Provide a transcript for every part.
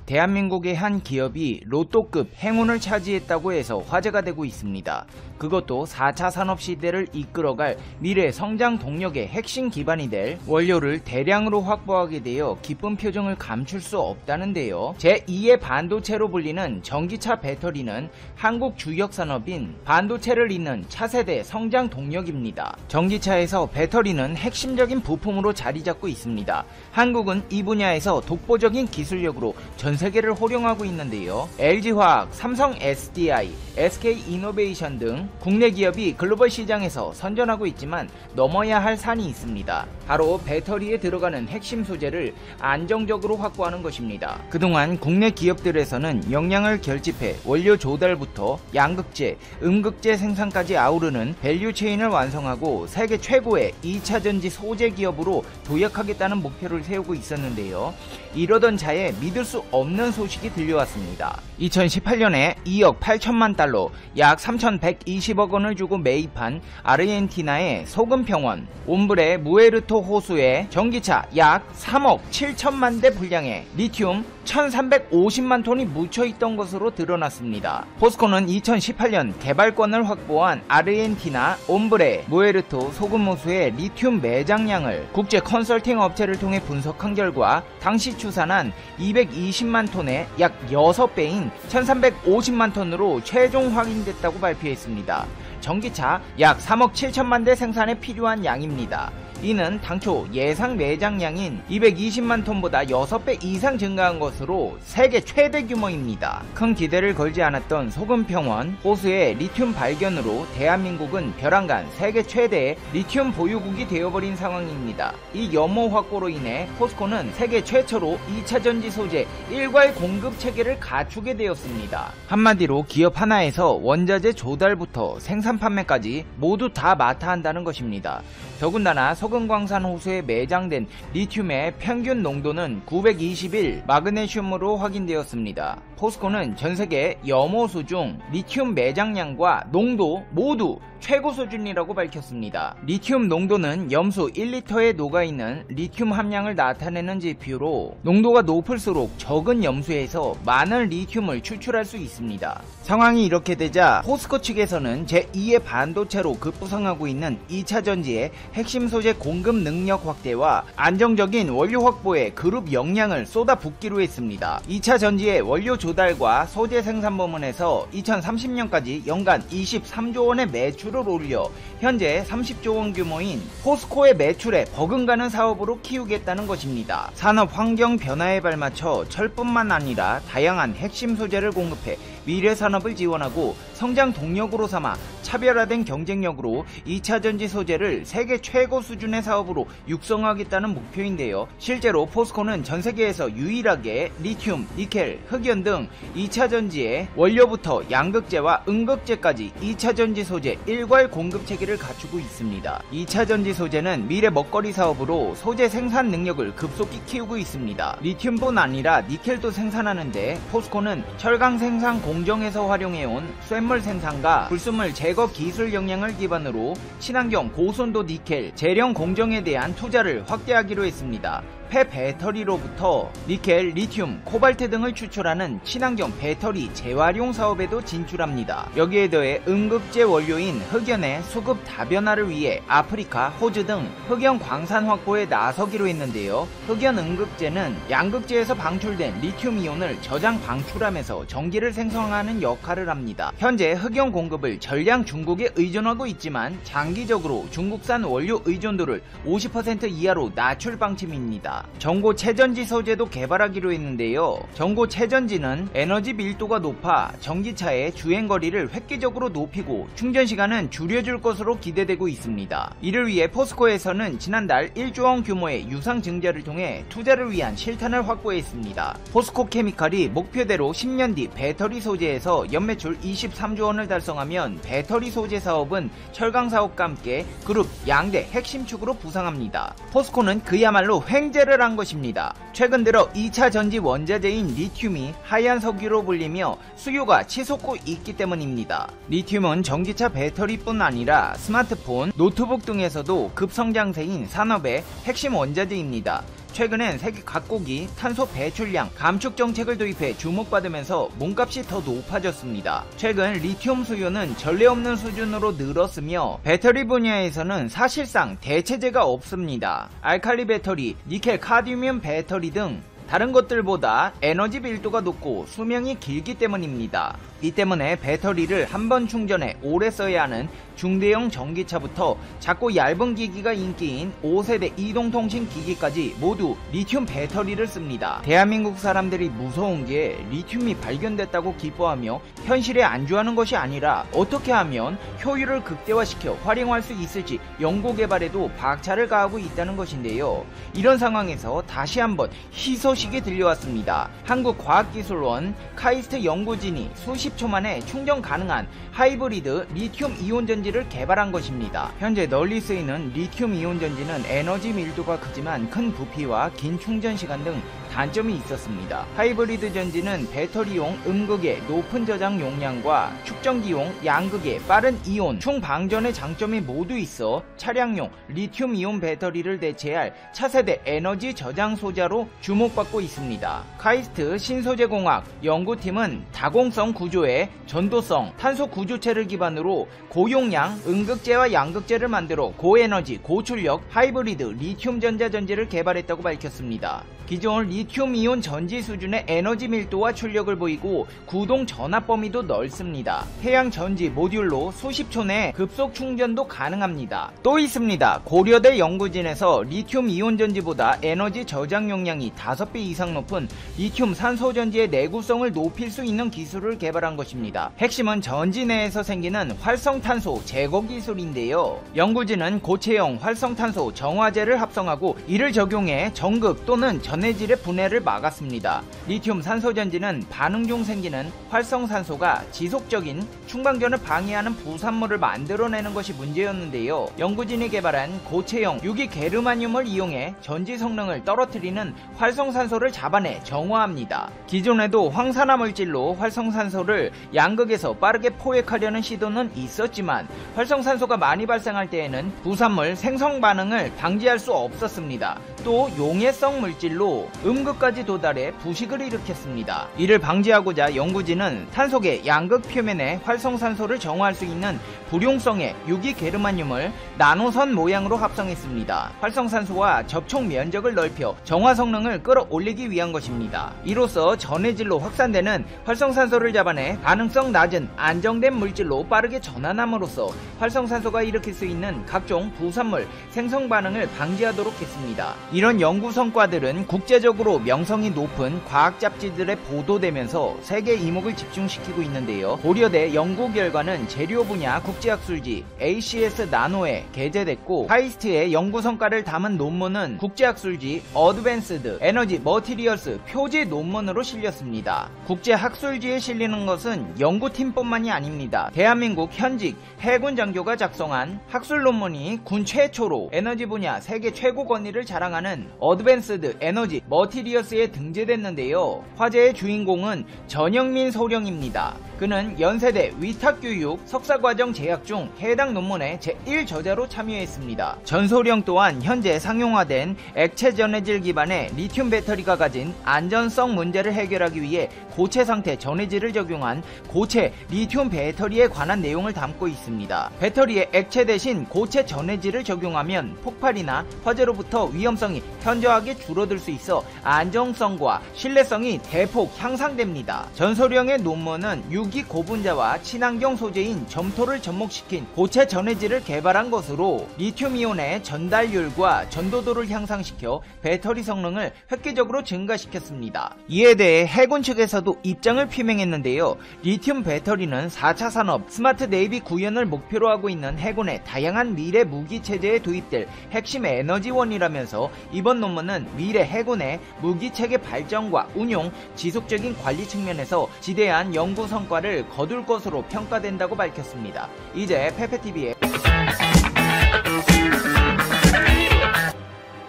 대한민국의 한 기업이 로또급 행운을 차지했다고 해서 화제가 되고 있습니다. 그것도 4차 산업시대를 이끌어갈 미래 성장 동력의 핵심 기반이 될 원료를 대량으로 확보하게 되어 기쁜 표정을 감출 수 없다는데요. 제2의 반도체로 불리는 전기차 배터리는 한국 주력 산업인 반도체를 잇는 차세대 성장 동력입니다. 전기차에서 배터리는 핵심적인 부품으로 자리 잡고 있습니다. 한국은 이 분야에서 독보적인 기술력으로 전 세계를 호령하고 있는데요. LG화학, 삼성 SDI, SK이노베이션 등 국내 기업이 글로벌 시장에서 선전하고 있지만 넘어야 할 산이 있습니다. 바로 배터리에 들어가는 핵심 소재를 안정적으로 확보하는 것입니다. 그동안 국내 기업들에서는 역량을 결집해 원료 조달부터 양극재, 음극재 생산까지 아우르는 밸류체인을 완성하고 세계 최고의 2차전지 소재 기업으로 도약하겠다는 목표를 세우고 있었는데요. 이러던 차에 믿을 수 없는 소식이 들려왔습니다. 2018년에 2억 8천만 달러, 약 3,120억 원을 주고 매입한 아르헨티나의 소금평원 옴브레 무에르토 호수에 전기차 약 3억 7천만 대 분량의 리튬 1,350만 톤이 묻혀있던 것으로 드러났습니다. 포스코는 2018년 개발권을 확보한 아르헨티나 옴브레 무에르토 소금호수의 리튬 매장량을 국제 컨설팅 업체를 통해 분석한 결과 당시 추산한 220만 톤의 약 6배인 1,350만 톤으로 최종 확인됐다고 발표했습니다. 전기차 약 3억 7천만 대 생산에 필요한 양입니다. 이는 당초 예상 매장량인 220만 톤보다 6배 이상 증가한 것으로 세계 최대 규모입니다. 큰 기대를 걸지 않았던 소금평원 호수의 리튬 발견으로 대한민국은 벼랑간 세계 최대의 리튬 보유국이 되어버린 상황입니다. 이 염호 확보로 인해 포스코는 세계 최초로 2차전지 소재 일괄 공급 체계를 갖추게 되었습니다. 한마디로 기업 하나에서 원자재 조달부터 생산 판매까지 모두 다 맡아 한다는 것입니다. 더군다나 소금광산 호수에 매장된 리튬의 평균 농도는 921 마그네슘으로 확인되었습니다. 포스코는 전세계 염호수 중 리튬 매장량과 농도 모두 최고 수준이라고 밝혔습니다. 리튬 농도는 염수 1리터에 녹아있는 리튬 함량을 나타내는 지표로 농도가 높을수록 적은 염수에서 많은 리튬을 추출할 수 있습니다. 상황이 이렇게 되자 포스코 측에서는 제2의 반도체로 급부상하고 있는 2차전지의 핵심 소재 공급 능력 확대와 안정적인 원료 확보에 그룹 역량을 쏟아붓기로 했습니다. 2차전지의 원료 조달과 소재 생산 부문에서 2030년까지 연간 23조 원의 매출을 올려 현재 30조 원 규모인 포스코의 매출에 버금가는 사업으로 키우겠다는 것입니다. 산업 환경 변화에 발맞춰 철뿐만 아니라 다양한 핵심 소재를 공급해 미래 산업을 지원하고 성장 동력으로 삼아 차별화된 경쟁력으로 2차전지 소재를 세계 최고 수준의 사업으로 육성하겠다는 목표인데요. 실제로 포스코는 전세계에서 유일하게 리튬, 니켈, 흑연 등 2차전지의 원료부터 양극재와 음극재까지 2차전지 소재 일괄 공급 체계를 갖추고 있습니다. 2차전지 소재는 미래 먹거리 사업으로 소재 생산 능력을 급속히 키우고 있습니다. 리튬뿐 아니라 니켈도 생산하는데 포스코는 철강 생산 공정에서 활용해온 쇳물 생산과 불순물 제거 기술 역량을 기반으로 친환경 고순도 니켈 재련 공정에 대한 투자를 확대하기로 했습니다. 폐배터리로부터 니켈, 리튬, 코발트 등을 추출하는 친환경 배터리 재활용 사업에도 진출합니다. 여기에 더해 음극재 원료인 흑연의 수급 다변화를 위해 아프리카, 호주 등 흑연 광산 확보에 나서기로 했는데요. 흑연 음극재는 양극재에서 방출된 리튬 이온을 저장 방출하면서 전기를 생성하는 역할을 합니다. 현재 흑연 공급을 전량 중국에 의존하고 있지만 장기적으로 중국산 원료 의존도를 50% 이하로 낮출 방침입니다. 전고 체전지 소재도 개발하기로 했는데요. 전고 체전지는 에너지 밀도가 높아 전기차의 주행거리를 획기적으로 높이고 충전시간은 줄여줄 것으로 기대되고 있습니다. 이를 위해 포스코에서는 지난달 1조 원 규모의 유상 증자를 통해 투자를 위한 실탄을 확보했습니다. 포스코 케미칼이 목표대로 10년 뒤 배터리 소재에서 연매출 23조 원을 달성하면 배터리 소재 사업은 철강 사업과 함께 그룹 양대 핵심 축으로 부상합니다. 포스코는 그야말로 횡재를 한 것입니다. 최근 들어 2차 전지 원자재인 리튬이 하얀 석유로 불리며 수요가 치솟고 있기 때문입니다. 리튬은 전기차 배터리뿐 아니라 스마트폰, 노트북 등에서도 급성장세인 산업의 핵심 원자재입니다. 최근엔 세계 각국이 탄소 배출량 감축 정책을 도입해 주목받으면서 몸값이 더 높아졌습니다. 최근 리튬 수요는 전례 없는 수준으로 늘었으며 배터리 분야에서는 사실상 대체제가 없습니다. 알칼리 배터리, 니켈 카드뮴 배터리 등 다른 것들보다 에너지 밀도가 높고 수명이 길기 때문입니다. 이 때문에 배터리를 한 번 충전해 오래 써야 하는 중대형 전기차부터 작고 얇은 기기가 인기인 5세대 이동통신 기기까지 모두 리튬 배터리를 씁니다. 대한민국 사람들이 무서운 게 리튬이 발견됐다고 기뻐하며 현실에 안주하는 것이 아니라 어떻게 하면 효율을 극대화시켜 활용할 수 있을지 연구개발에도 박차를 가하고 있다는 것인데요. 이런 상황에서 다시 한번 희소식이 들려왔습니다. 한국과학기술원 카이스트 연구진이 수십 초 만에 충전 가능한 하이브리드 리튬 이온 전지를 개발한 것입니다. 현재 널리 쓰이는 리튬 이온 전지는 에너지 밀도가 크지만 큰 부피와 긴 충전 시간 등 단점이 있었습니다. 하이브리드 전지는 배터리용 음극의 높은 저장 용량과 축전기용 양극의 빠른 이온 충방전의 장점이 모두 있어 차량용 리튬 이온 배터리를 대체할 차세대 에너지 저장 소자로 주목받고 있습니다. 카이스트 신소재공학 연구팀은 다공성 구조의 전도성 탄소 구조체를 기반으로 고용량 음극재와 양극재를 만들어 고에너지 고출력 하이브리드 리튬 전자전지를 개발했다고 밝혔습니다. 기존 리튬 이온 전지 수준의 에너지 밀도와 출력을 보이고 구동 전압 범위도 넓습니다. 해양 전지 모듈로 수십 초 내 급속 충전도 가능합니다. 또 있습니다. 고려대 연구진에서 리튬 이온 전지보다 에너지 저장 용량이 5배 이상 높은 리튬 산소 전지의 내구성을 높일 수 있는 기술을 개발한 것입니다. 핵심은 전지 내에서 생기는 활성탄소 제거 기술인데요. 연구진은 고체형 활성탄소 정화제를 합성하고 이를 적용해 전극 또는 전해질의 분해를 막았습니다. 리튬 산소 전지는 반응 중 생기는 활성산소가 지속적인 충방전을 방해하는 부산물을 만들어내는 것이 문제였는데요. 연구진이 개발한 고체형 유기게르마늄을 이용해 전지 성능을 떨어뜨리는 활성산소를 잡아내 정화합니다. 기존에도 황산화 물질로 활성산소를 양극에서 빠르게 포획하려는 시도는 있었지만 활성산소가 많이 발생할 때에는 부산물 생성 반응을 방지할 수 없었습니다. 또 용해성 물질로 음극까지 도달해 부식을 일으켰습니다. 이를 방지하고자 연구진은 탄속의 양극 표면에 활성산소를 정화할 수 있는 불용성의 유기게르마늄을 나노선 모양으로 합성했습니다. 활성산소와 접촉 면적을 넓혀 정화 성능을 끌어올리기 위한 것입니다. 이로써 전해질로 확산되는 활성산소를 잡아내 반응성 낮은 안정된 물질로 빠르게 전환함으로써 활성산소가 일으킬 수 있는 각종 부산물 생성 반응을 방지하도록 했습니다. 이런 연구 성과들은 국제적으로 명성이 높은 과학 잡지들에 보도되면서 세계 이목을 집중시키고 있는데요. 고려대 연구 결과는 재료 분야 국제학술지 ACS 나노에 게재됐고 카이스트의 연구 성과를 담은 논문은 국제학술지 어드밴스드 에너지 머티리얼스 표지 논문으로 실렸습니다. 국제학술지에 실리는 것은 연구팀뿐만이 아닙니다. 대한민국 현직 해군 장교가 작성한 학술 논문이 군 최초로 에너지 분야 세계 최고 권위를 자랑하는 어드밴스드 에너지 머티리얼스에 등재됐는데요. 화제의 주인공은 전영민 소령입니다. 그는 연세대 위탁교육 석사과정 재학 중 해당 논문의 제1저자로 참여했습니다. 전소령 또한 현재 상용화된 액체 전해질 기반의 리튬 배터리가 가진 안전성 문제를 해결하기 위해 고체 상태 전해질을 적용한 고체 리튬 배터리에 관한 내용을 담고 있습니다. 배터리에 액체 대신 고체 전해질을 적용하면 폭발이나 화재로부터 위험성이 현저하게 줄어들 수 있어 안정성과 신뢰성이 대폭 향상됩니다. 전소령의 논문은 유기 고분자와 친환경 소재인 점토를 접목시킨 고체 전해질을 개발한 것으로 리튬이온의 전달률과 전도도를 향상시켜 배터리 성능을 획기적으로 증가시켰습니다. 이에 대해 해군 측에서도 입장을 표명했는데요. 리튬 배터리는 4차 산업 스마트 네이비 구현을 목표로 하고 있는 해군의 다양한 미래 무기 체제에 도입될 핵심 에너지원이라면서 이번 논문은 미래 해군의 무기 체계 발전과 운용, 지속적인 관리 측면에서 지대한 연구 성과를 거둘 것으로 평가된다고 밝혔습니다. 이제 페페TV의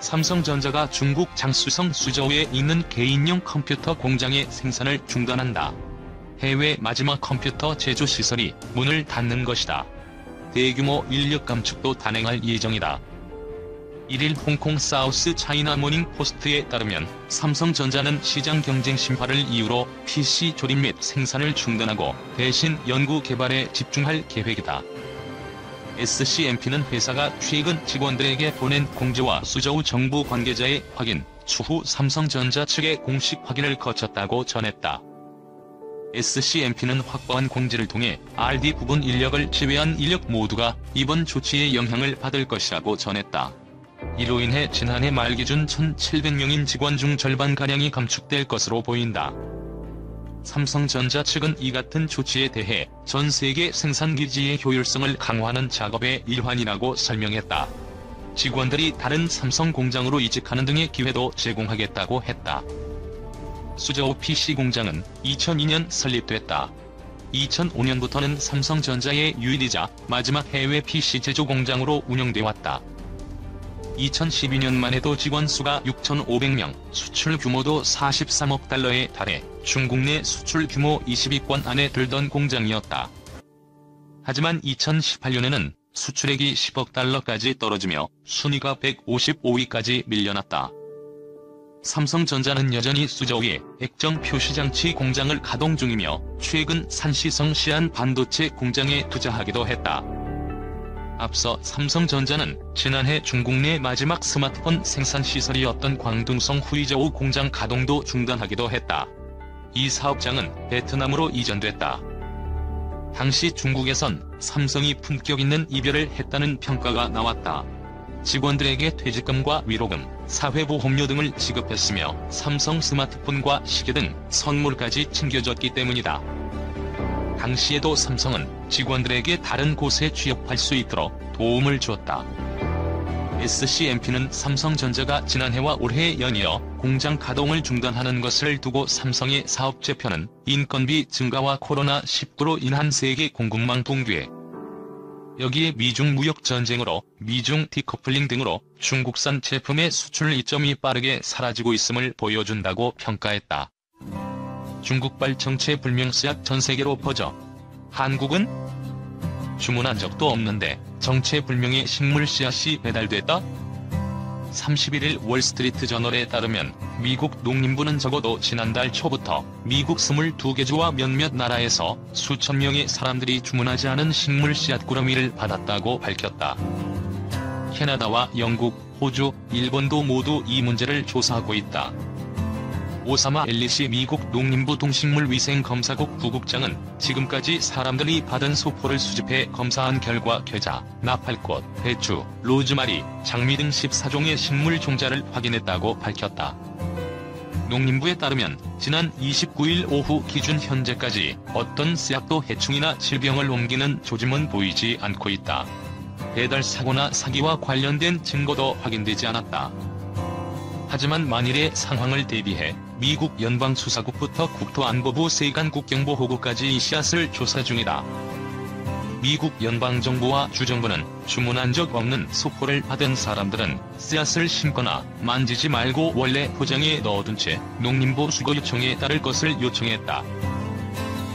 삼성전자가 중국 장쑤성 수저우에 있는 개인용 컴퓨터 공장의 생산을 중단한다. 해외 마지막 컴퓨터 제조 시설이 문을 닫는 것이다. 대규모 인력 감축도 단행할 예정이다. 1일 홍콩 사우스 차이나 모닝 포스트에 따르면 삼성전자는 시장 경쟁 심화를 이유로 PC 조립 및 생산을 중단하고 대신 연구 개발에 집중할 계획이다. SCMP는 회사가 최근 직원들에게 보낸 공지와 수저우 정부 관계자의 확인, 추후 삼성전자 측의 공식 확인을 거쳤다고 전했다. SCMP는 확보한 공지를 통해 R&D 부분 인력을 제외한 인력 모두가 이번 조치의 영향을 받을 것이라고 전했다. 이로 인해 지난해 말 기준 1,700명인 직원 중 절반가량이 감축될 것으로 보인다. 삼성전자 측은 이 같은 조치에 대해 전 세계 생산기지의 효율성을 강화하는 작업의 일환이라고 설명했다. 직원들이 다른 삼성 공장으로 이직하는 등의 기회도 제공하겠다고 했다. 수저우 PC 공장은 2002년 설립됐다. 2005년부터는 삼성전자의 유일이자 마지막 해외 PC 제조 공장으로 운영돼 왔다. 2012년만 해도 직원 수가 6,500명, 수출 규모도 43억 달러에 달해 중국 내 수출 규모 20위권 안에 들던 공장이었다. 하지만 2018년에는 수출액이 10억 달러까지 떨어지며 순위가 155위까지 밀려났다. 삼성전자는 여전히 수저우의 액정 표시장치 공장을 가동 중이며 최근 산시성 시안 반도체 공장에 투자하기도 했다. 앞서 삼성전자는 지난해 중국 내 마지막 스마트폰 생산시설이었던 광둥성 후이저우 공장 가동도 중단하기도 했다. 이 사업장은 베트남으로 이전됐다. 당시 중국에선 삼성이 품격 있는 이별을 했다는 평가가 나왔다. 직원들에게 퇴직금과 위로금, 사회보험료 등을 지급했으며 삼성 스마트폰과 시계 등 선물까지 챙겨줬기 때문이다. 당시에도 삼성은 직원들에게 다른 곳에 취업할 수 있도록 도움을 줬다. SCMP는 삼성전자가 지난해와 올해 연이어 공장 가동을 중단하는 것을 두고 삼성의 사업 재편은 인건비 증가와 코로나19로 인한 세계 공급망 붕괴, 여기에 미중 무역 전쟁으로 미중 디커플링 등으로 중국산 제품의 수출 이점이 빠르게 사라지고 있음을 보여준다고 평가했다. 중국발 정체불명 씨앗 전 세계로 퍼져 한국은 주문한 적도 없는데 정체불명의 식물 씨앗이 배달됐다? 31일 월스트리트 저널에 따르면 미국 농림부는 적어도 지난달 초부터 미국 22개 주와 몇몇 나라에서 수천 명의 사람들이 주문하지 않은 식물 씨앗 꾸러미를 받았다고 밝혔다. 캐나다와 영국, 호주, 일본도 모두 이 문제를 조사하고 있다. 오사마 엘리시 미국 농림부 동식물위생검사국 부국장은 지금까지 사람들이 받은 소포를 수집해 검사한 결과 겨자, 나팔꽃, 배추, 로즈마리, 장미 등 14종의 식물 종자를 확인했다고 밝혔다. 농림부에 따르면 지난 29일 오후 기준 현재까지 어떤 씨앗도 해충이나 질병을 옮기는 조짐은 보이지 않고 있다. 배달 사고나 사기와 관련된 증거도 확인되지 않았다. 하지만 만일의 상황을 대비해 미국 연방수사국부터 국토안보부 세관국경보호구까지 이 씨앗을 조사 중이다. 미국 연방정부와 주정부는 주문한 적 없는 소포를 받은 사람들은 씨앗을 심거나 만지지 말고 원래 포장에 넣어둔 채 농림부 수거 요청에 따를 것을 요청했다.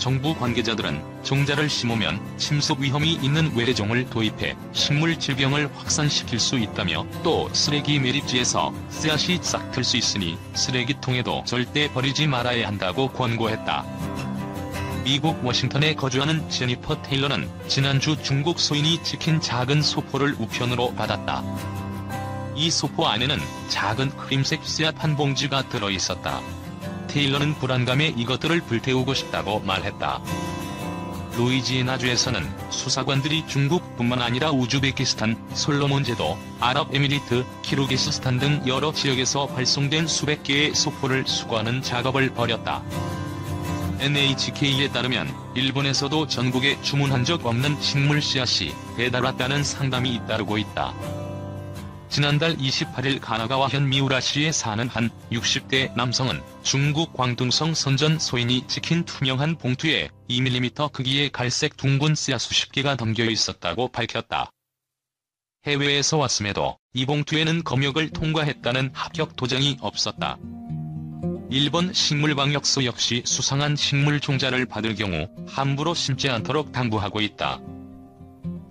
정부 관계자들은 종자를 심으면 침속 위험이 있는 외래종을 도입해 식물 질병을 확산시킬 수 있다며 또 쓰레기 매립지에서 씨앗이 싹틀 수 있으니 쓰레기통에도 절대 버리지 말아야 한다고 권고했다. 미국 워싱턴에 거주하는 제니퍼 테일러는 지난주 중국 소인이 지킨 작은 소포를 우편으로 받았다. 이 소포 안에는 작은 크림색 씨앗 한 봉지가 들어있었다. 테일러는 불안감에 이것들을 불태우고 싶다고 말했다. 루이지애나주에서는 수사관들이 중국뿐만 아니라 우즈베키스탄, 솔로몬 제도, 아랍에미리트, 키르기스스탄 등 여러 지역에서 발송된 수백 개의 소포를 수거하는 작업을 벌였다. NHK에 따르면 일본에서도 전국에 주문한 적 없는 식물 씨앗이 배달 왔다는 상담이 잇따르고 있다. 지난달 28일 가나가와현 미우라시에 사는 한 60대 남성은 중국 광둥성 선전 소인이 지킨 투명한 봉투에 2mm 크기의 갈색 둥근 씨앗 수십 개가 담겨 있었다고 밝혔다. 해외에서 왔음에도 이 봉투에는 검역을 통과했다는 합격 도장이 없었다. 일본 식물방역소 역시 수상한 식물 종자를 받을 경우 함부로 심지 않도록 당부하고 있다.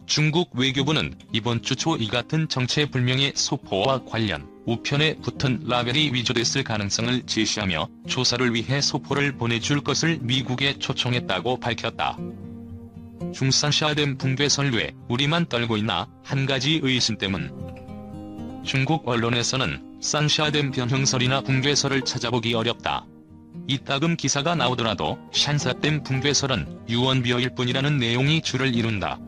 중국 외교부는 이번 주 초 이 같은 정체불명의 소포와 관련 우편에 붙은 라벨이 위조됐을 가능성을 제시하며 조사를 위해 소포를 보내줄 것을 미국에 초청했다고 밝혔다. 중산샤댐 붕괴 설외 우리만 떨고 있나 한 가지 의심 때문. 중국 언론에서는 산샤댐 변형설이나 붕괴설을 찾아보기 어렵다. 이따금 기사가 나오더라도 샨사댐 붕괴설은 유언비어일 뿐이라는 내용이 주를 이룬다.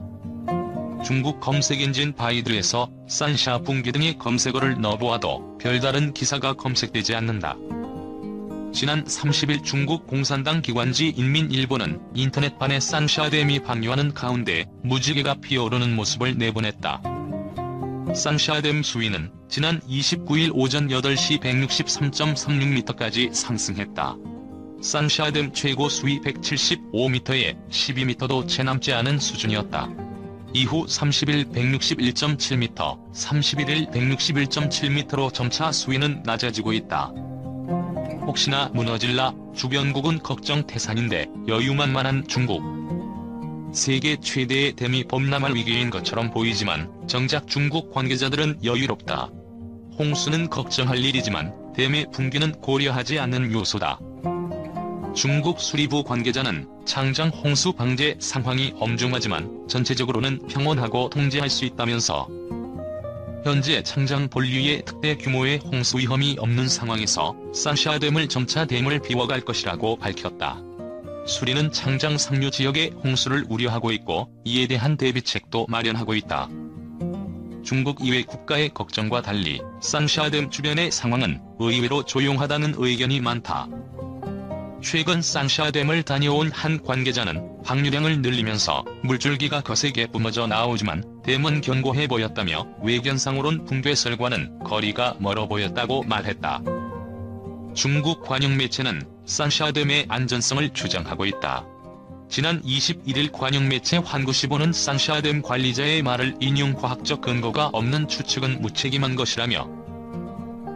중국 검색엔진 바이두에서 산샤 붕괴 등의 검색어를 넣어보아도 별다른 기사가 검색되지 않는다. 지난 30일 중국 공산당 기관지 인민일보는 인터넷판에 산샤댐이 방류하는 가운데 무지개가 피어오르는 모습을 내보냈다. 산샤댐 수위는 지난 29일 오전 8시 163.36m까지 상승했다. 산샤댐 최고 수위 175m에 12m도 채 남지 않은 수준이었다. 이후 30일 161.7m, 31일 161.7m로 점차 수위는 낮아지고 있다. 혹시나 무너질라 주변국은 걱정 태산인데 여유만만한 중국. 세계 최대의 댐이 범람할 위기인 것처럼 보이지만 정작 중국 관계자들은 여유롭다. 홍수는 걱정할 일이지만 댐의 붕괴는 고려하지 않는 요소다. 중국 수리부 관계자는 창장 홍수 방제 상황이 엄중하지만 전체적으로는 평온하고 통제할 수 있다면서 현재 창장 본류의 특대 규모의 홍수 위험이 없는 상황에서 산샤댐을 점차 댐을 비워갈 것이라고 밝혔다. 수리는 창장 상류 지역의 홍수를 우려하고 있고 이에 대한 대비책도 마련하고 있다. 중국 이외 국가의 걱정과 달리 산샤댐 주변의 상황은 의외로 조용하다는 의견이 많다. 최근 산샤댐을 다녀온 한 관계자는 방류량을 늘리면서 물줄기가 거세게 뿜어져 나오지만 댐은 견고해 보였다며 외견상으론 붕괴설과는 거리가 멀어 보였다고 말했다. 중국 관영 매체는 산샤댐의 안전성을 주장하고 있다. 지난 21일 관영 매체 환구시보는 산샤댐 관리자의 말을 인용 과학적 근거가 없는 추측은 무책임한 것이라며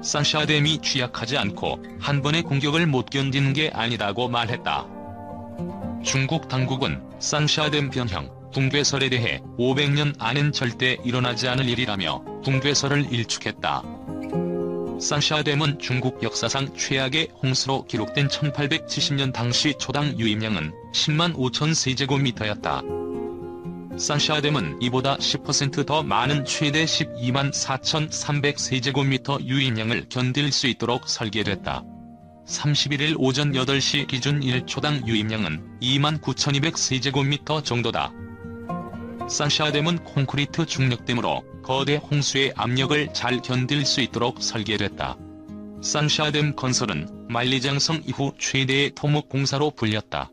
산샤댐이 취약하지 않고 한 번의 공격을 못 견디는 게 아니다고 말했다. 중국 당국은 산샤댐 변형, 붕괴설에 대해 500년 안엔 절대 일어나지 않을 일이라며 붕괴설을 일축했다. 산샤댐은 중국 역사상 최악의 홍수로 기록된 1870년 당시 초당 유입량은 10만 5천 세제곱미터였다. 산샤댐은 이보다 10% 더 많은 최대 12만 4,300 세제곱미터 유입량을 견딜 수 있도록 설계됐다. 31일 오전 8시 기준 1초당 유입량은 2만 9,200 세제곱미터 정도다. 산샤댐은 콘크리트 중력댐으로 거대 홍수의 압력을 잘 견딜 수 있도록 설계됐다. 산샤댐 건설은 만리장성 이후 최대의 토목공사로 불렸다.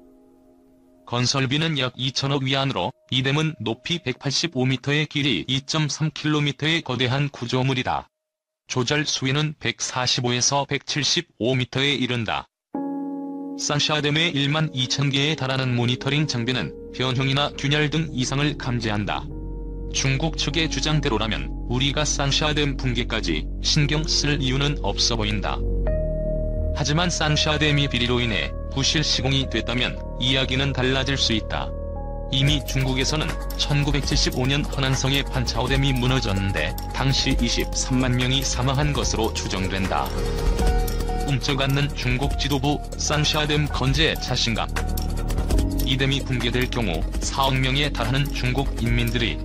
건설비는 약 2천억 위안으로 이 댐은 높이 185m의 길이 2.3km의 거대한 구조물이다. 조절 수위는 145에서 175m에 이른다. 산샤댐의 1만 2천 개에 달하는 모니터링 장비는 변형이나 균열 등 이상을 감지한다. 중국 측의 주장대로라면 우리가 산샤댐 붕괴까지 신경 쓸 이유는 없어 보인다. 하지만 산샤댐이 비리로 인해 부실 시공이 됐다면 이야기는 달라질 수 있다. 이미 중국에서는 1975년 허난성의 판차오댐이 무너졌는데 당시 23만 명이 사망한 것으로 추정된다. 움쩍않는 중국 지도부 산샤댐 건재에 자신감. 이 댐이 붕괴될 경우 4억 명에 달하는 중국 인민들이